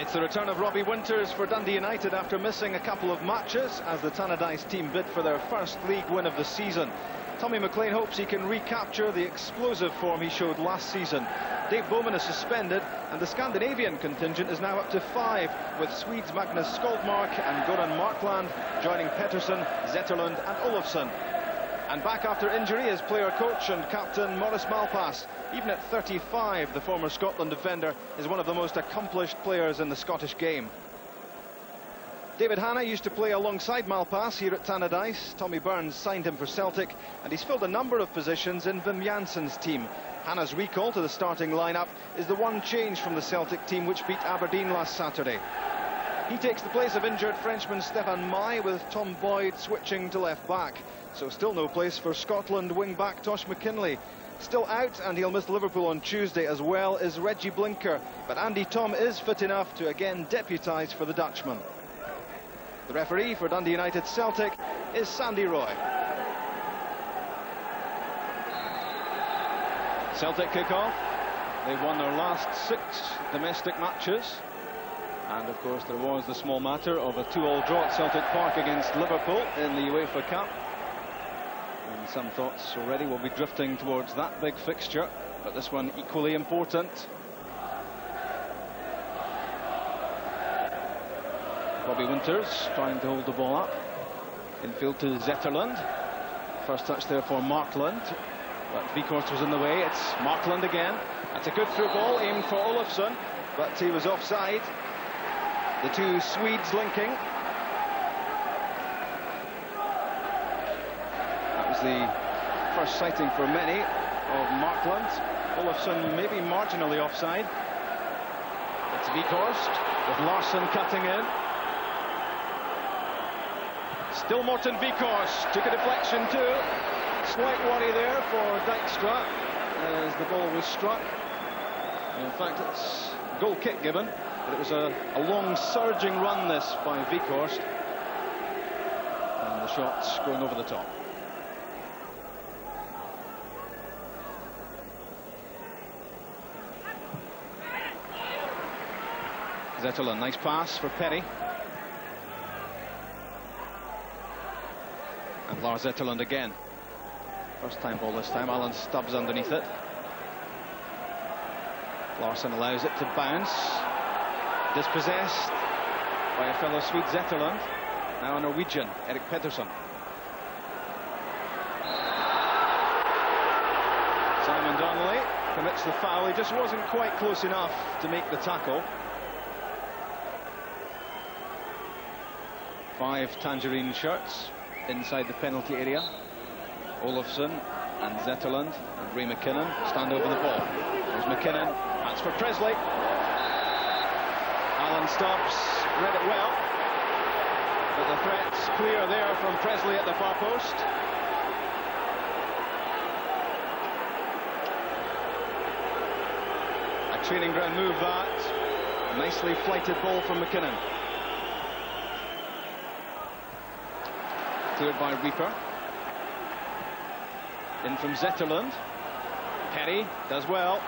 It's the return of Robbie Winters for Dundee United after missing a couple of matches as the Tannadice team bid for their first league win of the season. Tommy McLean hopes he can recapture the explosive form he showed last season. Dave Bowman is suspended and the Scandinavian contingent is now up to 5, with Swedes Magnus Skoldmark and Goran Marklund joining Pedersen, Zetterlund and Olofsson. And back after injury is player coach and captain Maurice Malpas. Even at 35, the former Scotland defender is one of the most accomplished players in the Scottish game. David Hanna used to play alongside Malpas here at Tannadice. Tommy Burns signed him for Celtic, and he's filled a number of positions in Wim Janssen's team. Hanna's recall to the starting lineup is the one change from the Celtic team which beat Aberdeen last Saturday. He takes the place of injured Frenchman Stefan Mai, with Tom Boyd switching to left back. So still no place for Scotland wing-back Tosh McKinlay. Still out, and he'll miss Liverpool on Tuesday, as well as Reggie Blinker. But Andy Thom is fit enough to again deputise for the Dutchman. The referee for Dundee United Celtic is Sandy Roy. Celtic kick off. They've won their last 6 domestic matches. And of course there was the small matter of a 2-2 draw at Celtic Park against Liverpool in the UEFA Cup. And some thoughts already will be drifting towards that big fixture, but this one equally important. Robbie Winters trying to hold the ball up. Infield to Zetterlund. First touch there for Marklund, but Wieghorst was in the way. It's Marklund again. That's a good through ball aimed for Olofsson, but he was offside. The two Swedes linking. That was the first sighting for many of Marklund. Olofsson maybe marginally offside. It's Wieghorst with Larsson cutting in. Still Morten Wieghorst took a deflection too. Slight worry there for Dykstra as the ball was struck. In fact, it's a goal kick given. But it was a long surging run this by Wieghorst, and the shot's going over the top. Zetterlund, nice pass for Perry. And Lars Zetterlund again. First time ball this time. Alan Stubbs underneath it. Larsson allows it to bounce. Dispossessed by a fellow Swede, Zetterlund. Now a Norwegian, Erik Pedersen. Simon Donnelly commits the foul. He just wasn't quite close enough to make the tackle. 5 tangerine shirts inside the penalty area. Olofsson and Zetterlund and Ray McKinnon stand over the ball. There's McKinnon. That's for Pressley. Alan Stubbs read it well, but the threat's clear there from Pressley at the far post. A training ground move that. Nicely flighted ball from McKinnon. Cleared by Rieper. In from Zetterlund. Perry does well.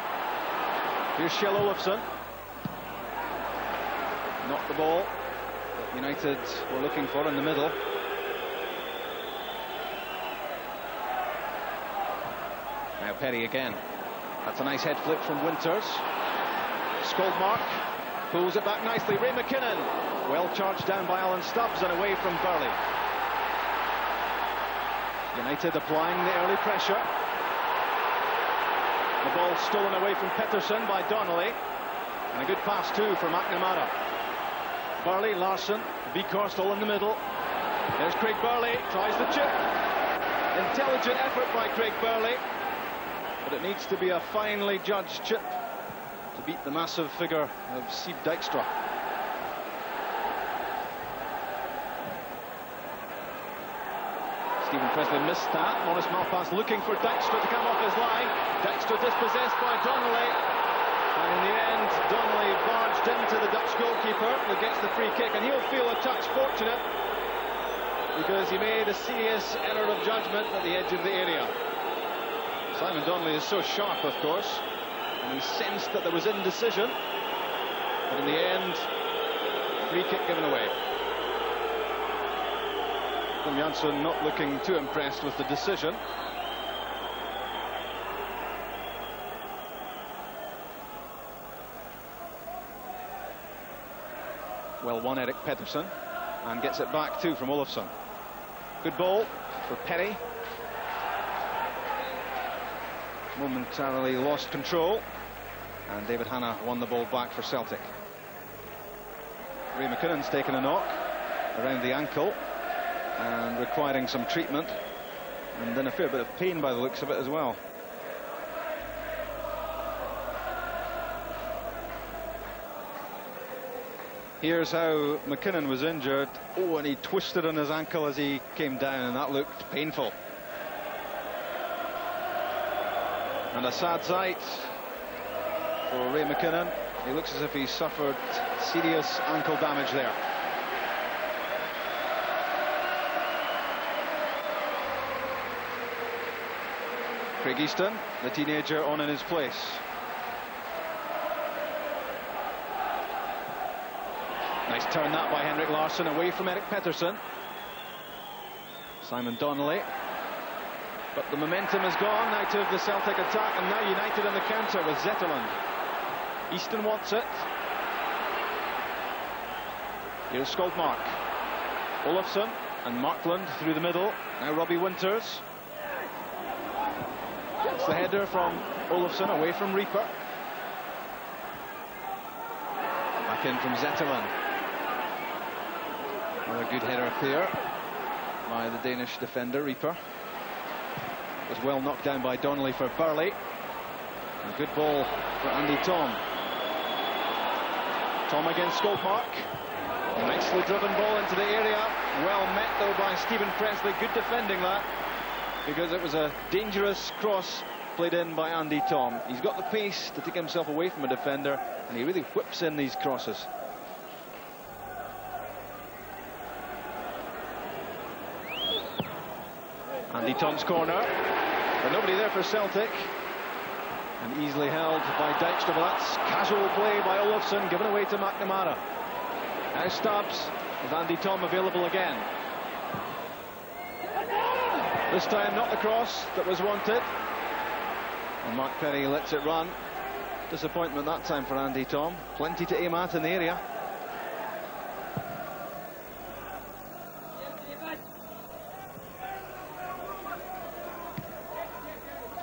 Here's Kjell Olofsson. Not the ball that United were looking for in the middle. Now Perry again. That's a nice head flick from Winters. Skoldmark pulls it back nicely. Ray McKinnon. Well charged down by Alan Stubbs and away from Burley. United applying the early pressure. The ball stolen away from Pedersen by Donnelly. And a good pass too for McNamara. Burley, Larsson, Wieghorst all in the middle. There's Craig Burley, tries the chip. Intelligent effort by Craig Burley, but it needs to be a finely judged chip to beat the massive figure of Sieb Dykstra. Stephen Pressley missed that. Maurice Malpas looking for Dykstra to come off his line. Dykstra dispossessed by Donnelly. And in the end, Donnelly barged into the Dutch goalkeeper who gets the free kick, and he'll feel a touch fortunate because he made a serious error of judgment at the edge of the area. Simon Donnelly is so sharp, of course, and he sensed that there was indecision, but in the end, free kick given away. Thom not looking too impressed with the decision. Well won, Erik Pedersen, and gets it back too from Olofsson. Good ball for Perry. Momentarily lost control, and David Hanna won the ball back for Celtic. Ray McKinnon's taken a knock around the ankle and requiring some treatment, and then a fair bit of pain by the looks of it as well. Here's how McKinnon was injured. Oh, and he twisted on his ankle as he came down, and that looked painful. And a sad sight for Ray McKinnon. He looks as if he suffered serious ankle damage there. Craig Easton, the teenager, on in his place. Nice turn that by Henrik Larsson away from Erik Pedersen. Simon Donnelly. But the momentum has gone out of the Celtic attack, and now United on the counter with Zetterlund. Easton wants it. Here's Skoldmark. Olofsson and Marklund through the middle. Now Robbie Winters. Gets the header from Olofsson away from Rieper. Back in from Zetterlund. Another good header clear by the Danish defender, Rieper. Was well knocked down by Donnelly for Burley. A good ball for Andy Thom. Thom against Skoldmark. A nicely driven ball into the area. Well met though by Stephen Pressley. Good defending that, because it was a dangerous cross played in by Andy Thom. He's got the pace to take himself away from a defender, and he really whips in these crosses. Andy Thom's corner, but nobody there for Celtic, and easily held by Dykstra. But that's casual play by Olofsson, given away to McNamara. Now Stubbs with Andy Thom available again. This time not the cross that was wanted, and Mark Perry lets it run. Disappointment that time for Andy Thom. Plenty to aim at in the area.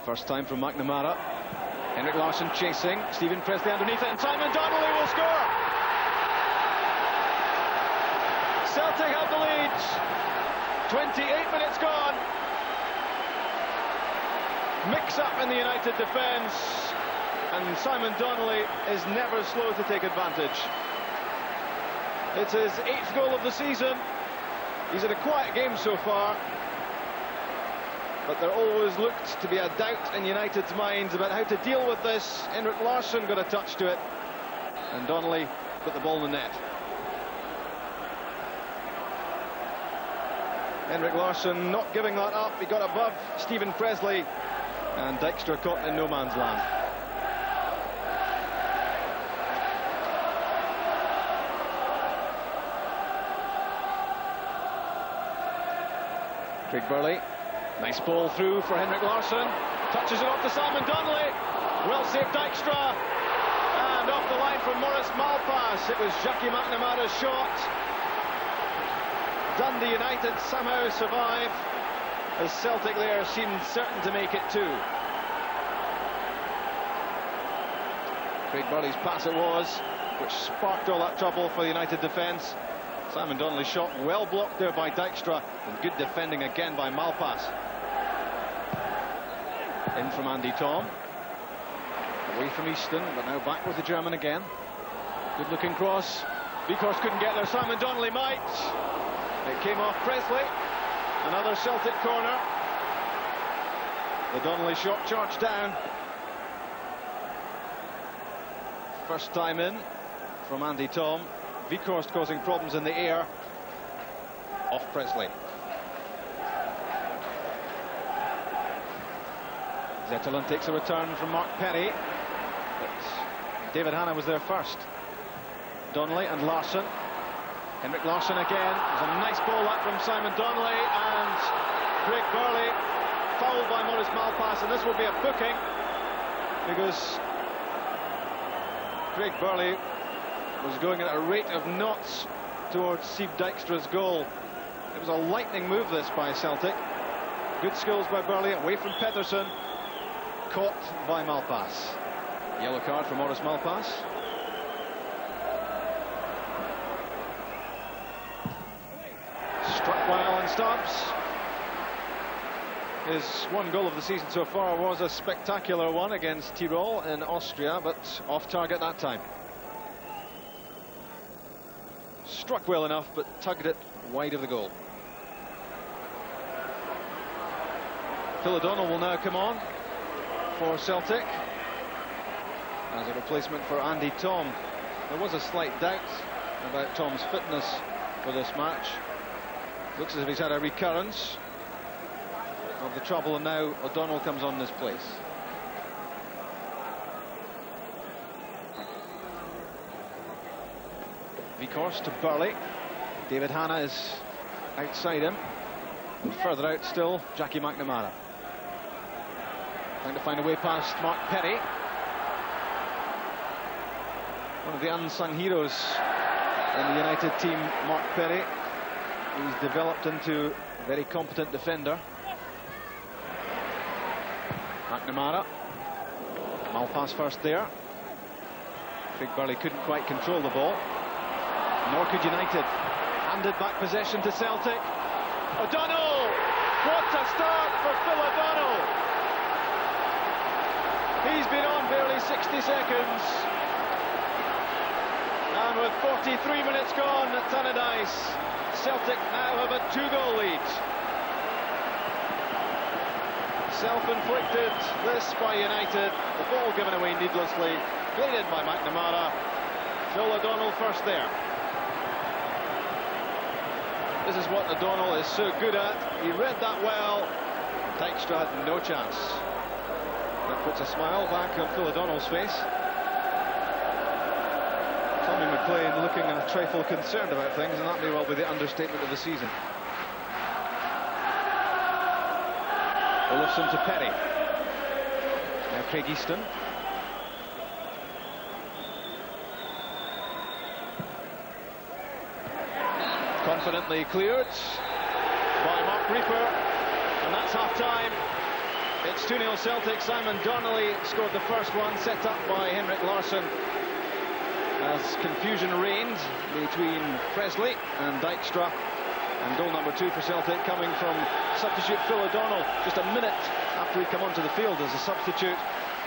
First time from McNamara. Henrik Larsson chasing. Stephen Pressley underneath it, and Simon Donnelly will score. Celtic have the lead. 28 minutes gone. Mix up in the United defence, and Simon Donnelly is never slow to take advantage. It's his 8th goal of the season. He's had a quiet game so far, but there always looked to be a doubt in United's minds about how to deal with this. Henrik Larsson got a touch to it, and Donnelly put the ball in the net. Henrik Larsson not giving that up. He got above Stephen Pressley, and Dykstra caught in no man's land. Craig Burley. Nice ball through for Henrik Larsson. Touches it off to Simon Donnelly. Well saved Dykstra. And off the line from Maurice Malpas. It was Jackie McNamara's shot. Dundee United somehow survive, as Celtic there seemed certain to make it too. Craig Burley's pass it was, which sparked all that trouble for the United defence. Simon Donnelly's shot well blocked there by Dykstra, and good defending again by Malpas. In from Andy Thom. Away from Easton, but now back with the German again. Good looking cross. Wieghorst couldn't get there. Simon Donnelly might. It came off Pressley. Another Celtic corner. The Donnelly shot charged down. First time in from Andy Thom. Wieghorst causing problems in the air. Off Pressley. Zetterlund takes a return from Mark Perry, but David Hanna was there first. Donnelly and Larsson. Henrik Larsson again. There's a nice ball up from Simon Donnelly, and Craig Burley fouled by Maurice Malpas, and this will be a booking because Craig Burley was going at a rate of knots towards Steve Dykstra's goal. It was a lightning move, this, by Celtic. Good skills by Burley, away from Pedersen, caught by Malpas. Yellow card for Maurice Malpas. Struck by Alan Stubbs. His one goal of the season so far was a spectacular one against Tyrol in Austria, but off target that time. Struck well enough, but tugged it wide of the goal. Phil O'Donnell will now come on for Celtic as a replacement for Andy Thom. There was a slight doubt about Thom's fitness for this match. Looks as if he's had a recurrence of the trouble, and now O'Donnell comes on in his place. Wieghorst to Burley. David Hanna is outside him. And further out still, Jackie McNamara. Trying to find a way past Mark Perry. One of the unsung heroes in the United team, Mark Perry. He's developed into a very competent defender. McNamara. Malpas first there. Craig Burley couldn't quite control the ball. Nor could United. Handed back possession to Celtic. O'Donnell! What a start for Phil O'Donnell! He's been on barely 60 seconds. And with 43 minutes gone at Tannadice, Celtic now have a 2-goal lead. Self-inflicted, this by United. The ball given away needlessly. Played in by McNamara. Phil O'Donnell first there. This is what O'Donnell is so good at. He read that well. Dykstra had no chance. That puts a smile back on Phil O'Donnell's face. Tommy McLean looking a trifle concerned about things, and that may well be the understatement of the season. Olofsson to Perry. Now Craig Easton. Confidently cleared by Mark Rieper, and that's half-time. It's 2-0 Celtic. Simon Donnelly scored the first one, set up by Henrik Larsson, as confusion reigned between Pressley and Dykstra. And goal number 2 for Celtic coming from substitute Phil O'Donnell, just a minute after he'd come onto the field as a substitute.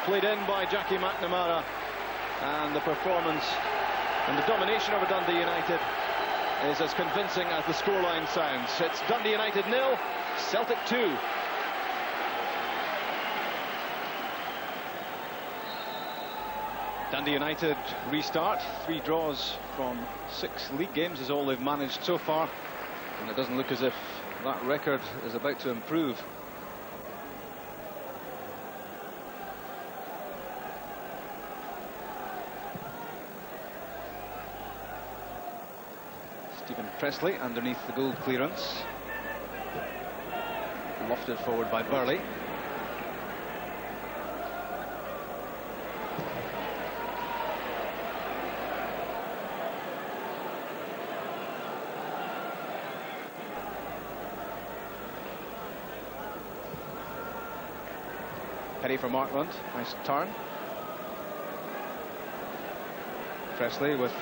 Played in by Jackie McNamara, and the performance and the domination over Dundee United is as convincing as the scoreline sounds. It's Dundee United 0, Celtic 2. Dundee United restart. 3 draws from 6 league games is all they've managed so far, and it doesn't look as if that record is about to improve. Stephen Pressley underneath the Gould clearance. Lofted forward by Burley. Perry for Marklund. Nice turn. Pressley with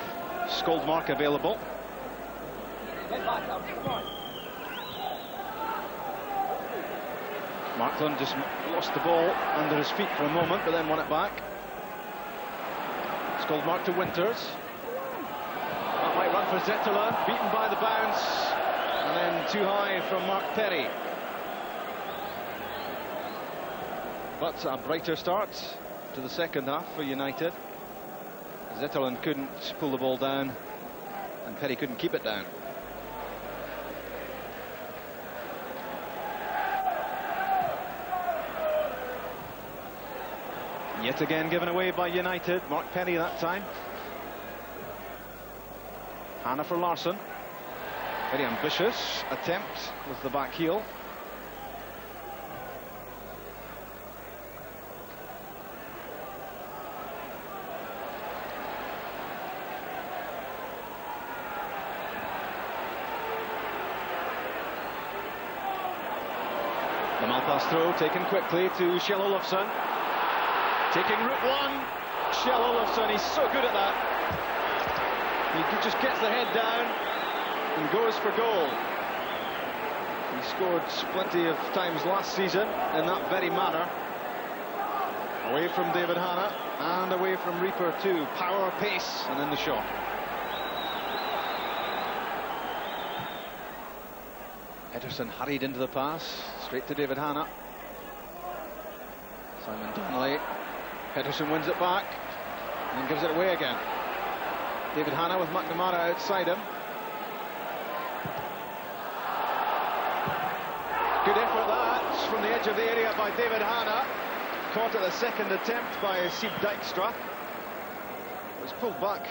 Skoldmark available. Marklund just lost the ball under his feet for a moment, but then won it back. Skoldmark to Winters. That might run for Zetterlund, beaten by the bounce, and then too high from Mark Perry. But a brighter start to the second half for United. Zetterlund couldn't pull the ball down, and Perry couldn't keep it down. Yet again given away by United. Mark Perry that time. Hanna for Larsson. Very ambitious attempt with the back heel. The Malpas throw taken quickly to Kjell Olofsson. Taking route one. Kjell Olofsson, he's so good at that. He just gets the head down and goes for goal. He scored plenty of times last season in that very manner. Away from David Hanna and away from Rieper too. Power, pace, and in the shot. Pedersen hurried into the pass, straight to David Hanna. Simon Donnelly. Pedersen wins it back and gives it away again. David Hanna with McNamara outside him. Good effort that from the edge of the area by David Hanna. Caught at the second attempt by Dykstra. It was pulled back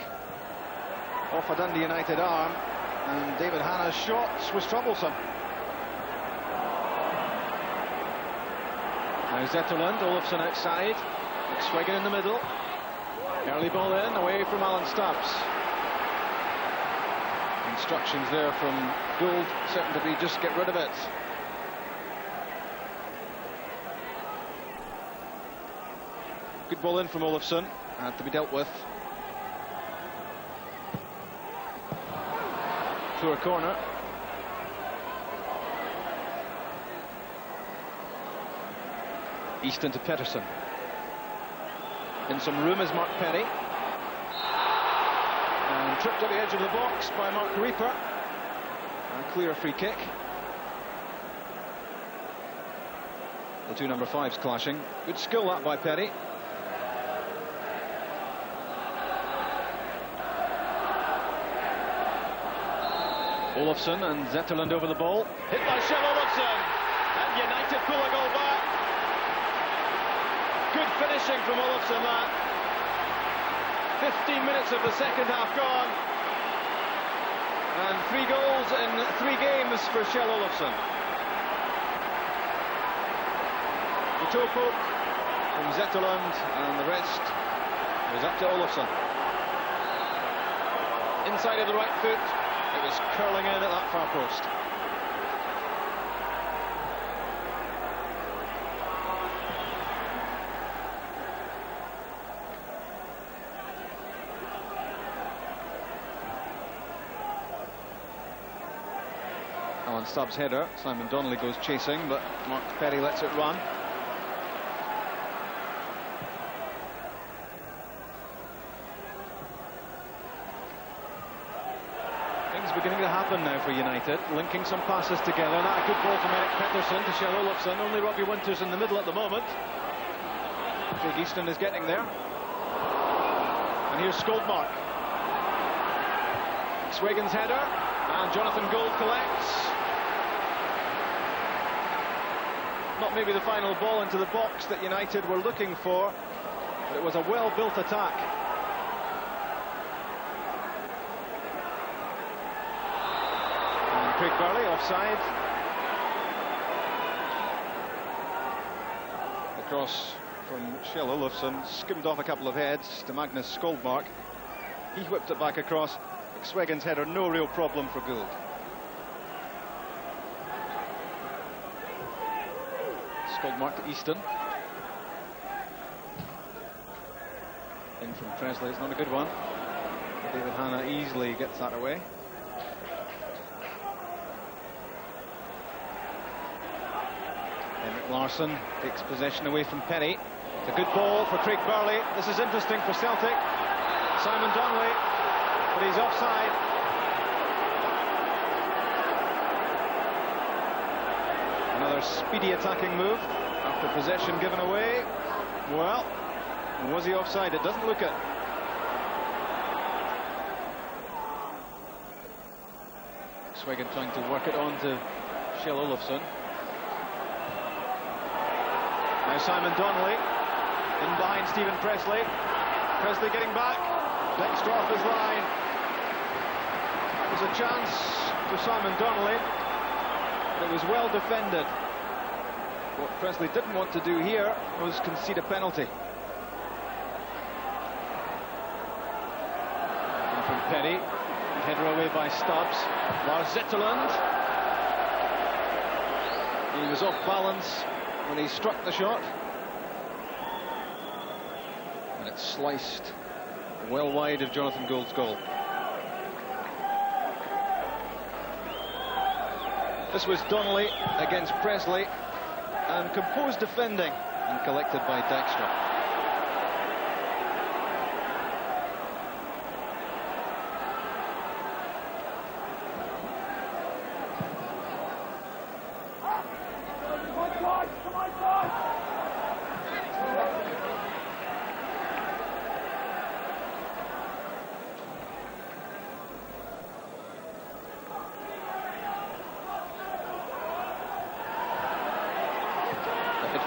off a Dundee United arm, and David Hanna's shot was troublesome. Now Zetterlund, Olofsson outside, McSwegan in the middle. Early ball in, away from Alan Stubbs. Instructions there from Gould, certain to be just get rid of it. Good ball in from Olofsson, had to be dealt with. To a corner. Easton to Pedersen. In some room is Mark Perry. And tripped at the edge of the box by Mark Rieper. A clear free kick. The two number 5s clashing. Good skill that by Perry. Olofsson and Zetterlund over the ball. Hit by Kjell Olofsson. And United pull a goal back. Good finishing from Olofsson that. 15 minutes of the second half gone. And 3 goals in 3 games for Kjell Olofsson. The toe poke from Zetterlund, and the rest was up to Olofsson. Inside of the right foot. It was curling in at that far post. Alan Stubbs' header. Simon Donnelly goes chasing, but Mark Perry lets it run. Beginning to happen now for United, linking some passes together. That a good ball from Erik Pedersen to Kjell Olofsson. Only Robbie Winters in the middle at the moment. Big Easton is getting there. And here's Skoldmark. McSwegan's header, and Jonathan Gould collects. Not maybe the final ball into the box that United were looking for, but it was a well-built attack. Craig Burley offside. Across from Kjell Olofsson, skimmed off a couple of heads to Magnus Skoldmark. He whipped it back across. McSwegan's header, no real problem for Gould. Skoldmark to Easton. In from Pressley, it's not a good one. David Hanna easily gets that away. Larsson takes possession away from Perry. It's a good ball for Craig Burley. This is interesting for Celtic. Simon Donnelly, but he's offside. Another speedy attacking move after possession given away. Well, was he offside? It doesn't look it. McSwegan trying to work it on to Kjell Olofsson. Now Simon Donnelly in behind Stephen Pressley. Pressley getting back. Dykstra off his line. There's a chance for Simon Donnelly, but it was well defended. What Pressley didn't want to do here was concede a penalty. And from Petty, header away by Stubbs. Zetterlund. He was off balance when he struck the shot. And it sliced well wide of Jonathan Gould's goal. This was Donnelly against Pressley, and composed defending and collected by Dykstra.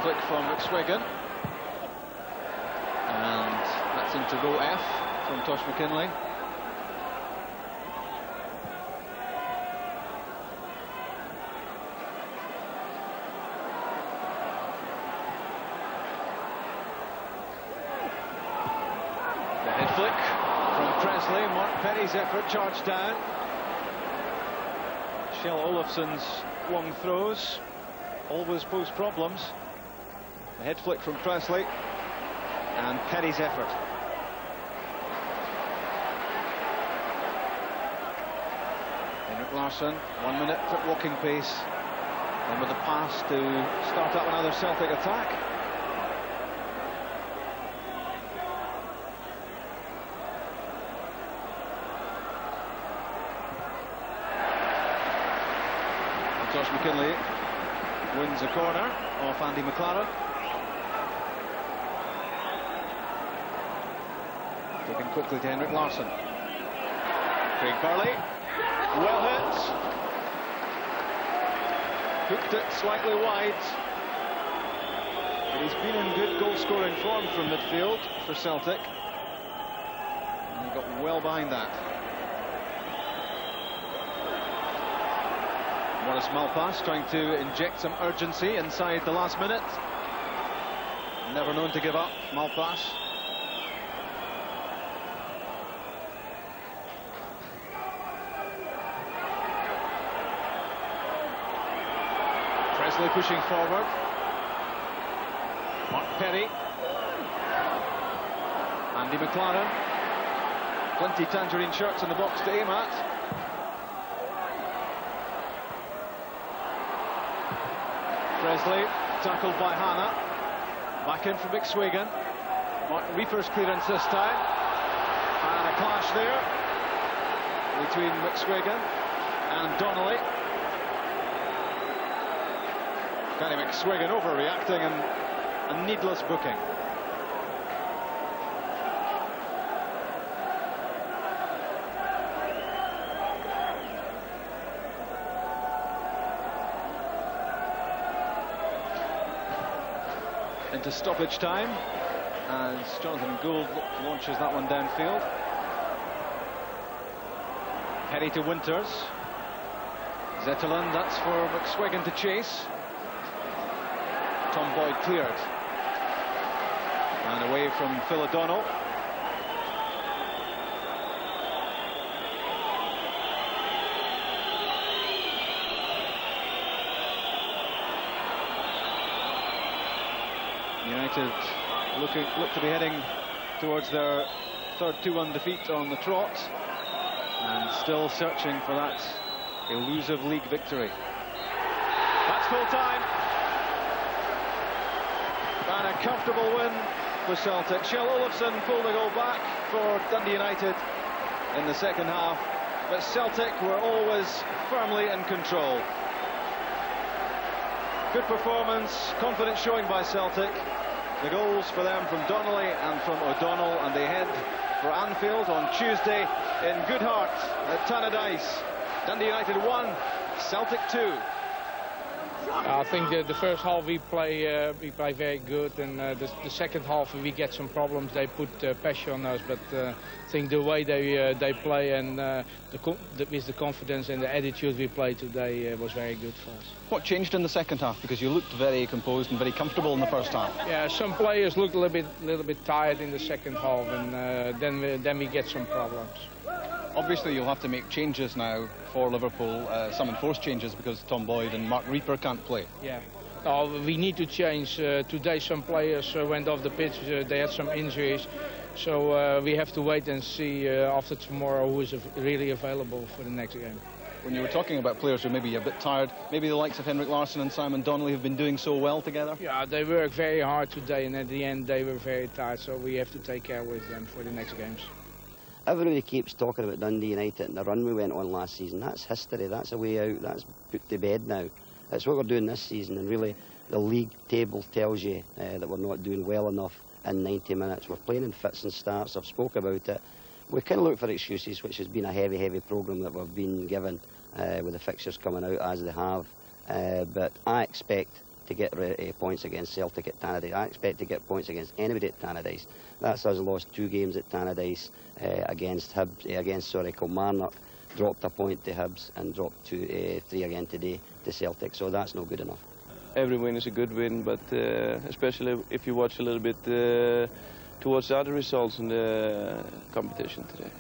Flick from McSwegan, and that's into row F from Tosh McKinlay. The head flick from Pressley. Mark Petty's effort charged down. Shell Olofsson's long throws always pose problems. The head flick from Pressley and Petty's effort. Larsson, 1 minute at walking pace, and with a pass to start up another Celtic attack. And Tosh McKinlay wins a corner off Andy McLaren. Taken quickly to Larsson. Craig Burley, well hit. Hooked it slightly wide. But he's been in good goal-scoring form from midfield for Celtic. And he got well behind that. Maurice Malpas trying to inject some urgency inside the last minute. Never known to give up, Malpas. Pressley pushing forward. Mark Petty. Andy McLaren. Plenty tangerine shirts in the box to aim at. Pressley tackled by Hanna. Back in for McSwegan. Rieper's clearance this time. And a clash there between McSwegan and Donnelly. Kenny McSwegan overreacting and a needless booking. Into stoppage time as Jonathan Gould launches that one downfield. Petty to Winters. Zetterlund, that's for McSwegan to chase. Tom Boyd cleared. And away from Phil O'Donnell. United look to be heading towards their third 2-1 defeat on the trot, and still searching for that elusive league victory. That's full time. And a comfortable win for Celtic. Shell Olofsson pulled the goal back for Dundee United in the second half, but Celtic were always firmly in control. Good performance, confidence showing by Celtic. The goals for them from Donnelly and from O'Donnell, and they head for Anfield on Tuesday in good heart at Tannadice. Dundee United 1, Celtic 2. I think the first half we play very good, and the second half we get some problems. They put pressure on us, but I think the way they play and with the confidence and the attitude we played today was very good for us. What changed in the second half? Because you looked very composed and very comfortable in the first half. Yeah, some players looked a little bit tired in the second half, and then we get some problems. Obviously, you'll have to make changes now for Liverpool, some enforced changes because Tom Boyd and Mark Rieper can't play. Yeah, we need to change. Today some players went off the pitch, they had some injuries, so we have to wait and see after tomorrow who is really available for the next game. When you were talking about players who may be a bit tired, maybe the likes of Henrik Larsson and Simon Donnelly have been doing so well together? Yeah, they worked very hard today, and at the end they were very tired, so we have to take care with them for the next games. Everybody keeps talking about Dundee United and the run we went on last season. That's history, that's a way out, that's put to bed now. That's what we're doing this season, and really the league table tells you that we're not doing well enough in 90 minutes. We're playing in fits and starts, I've spoke about it. We can look for excuses, which has been a heavy programme that we've been given with the fixtures coming out as they have. But I expect to get points against Celtic at Tannadice. I expect to get points against anybody at Tannadice. That's us lost 2 games at Tannadice against Skoldmark, dropped a point to Hibs and dropped 3 again today to Celtic, so that's no good enough. Every win is a good win, but especially if you watch a little bit towards the other results in the competition today.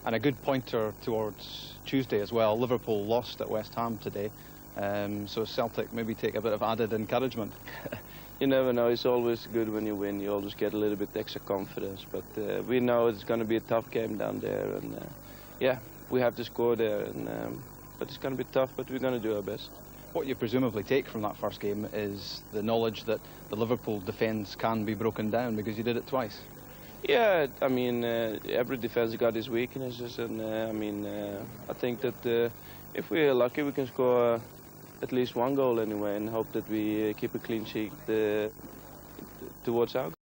And a good pointer towards Tuesday as well. Liverpool lost at West Ham today, so Celtic maybe take a bit of added encouragement. You never know, it's always good when you win, you always get a little bit extra confidence, but we know it's going to be a tough game down there, and yeah, we have to score there, and, but it's going to be tough, but we're going to do our best. What you presumably take from that first game is the knowledge that the Liverpool defence can be broken down, because you did it twice. Yeah, I mean, every defence got its weaknesses, and I mean, I think that if we're lucky, we can score at least 1 goal anyway, and hope that we keep a clean sheet towards our goal.